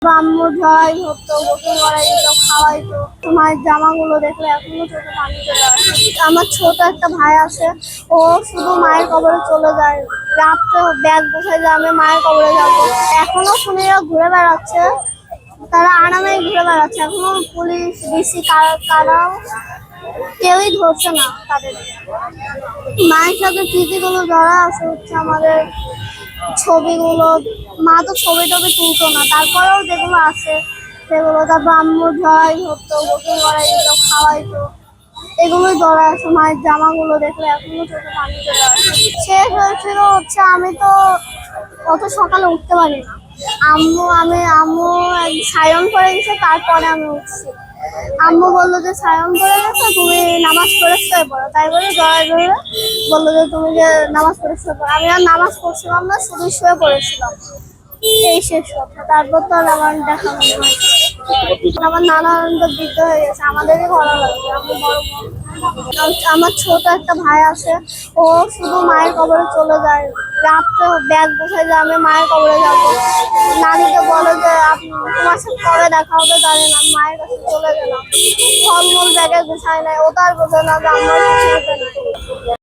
আম্মু জয় হতো, গোসল করাই দিত, খাওয়াইতো। মায়ের জামাগুলো দেখলে এখনো চোখে পানি চলে আসে। আমার ছোট একটা ভাই আছে, ও শুধু মায়ের কবরে চলে যায়। রাত্রে ব্যাগ বসে যায় আমি মায়ের কবরে যাবো। এখনো শুনিয়া ঘুরে বেড়াচ্ছে, তারা আরামে ঘুরে বেড়াচ্ছে। এখনো পুলিশ ডিসি কারাও কেউই ধরছে না তাদের। মায়ের সাথে স্মৃতিগুলো ধরা আছে হচ্ছে আমাদের ছবিগুলো। মা তো ছবি টবি তুলতো না, তারপরেও যেগুলো আছে সেগুলো। তারপর আম্মু জয় হতো, গোসল করাই দিত, খাওয়াইতো। এগুলোই ধরা আছে। মায়ের জামাগুলো দেখলে এখনো চোখে পানি চলে আসে। শেষ হয়েছিল হচ্ছে আমি তো অত সকালে উঠতে পারি না। আম্মু সায়ন করে দিছে, তারপরে আমি উঠছি। আম্মু বললো যে সায়ন করে গেছে, তুমি নামাজ পড়ে শুয়ে পড়ো। তাই বলে জয় ধরে বললো যে তুমি যে নামাজ পড়ে শুয়ে পড়ো। আমি আর নামাজ পড়ছিলাম না, শুধু শুয়ে পড়েছিলাম। এই শেষ কথা। তারপর তো আর আমার দেখা মনে হয়। আমার নানা তো বৃদ্ধ হয়ে গেছে, আমাদেরই ভালো লাগছে। আমি বড় বোন। আমার ছোট একটা ভাই আছে, ও শুধু মায়ের কবরে চলে যায়। রাত্রে ব্যাগ বসে যায় আমি মায়ের কবরে যাবো। নানিকে বলে যে তোমার সাথে কবে দেখা হবে জানি না। মায়ের কাছে চলে গেলাম, ফলমূল ব্যাগে গুছাই নাই। ও তো আর বোঝে না যে আমার কিছু হতে নাই।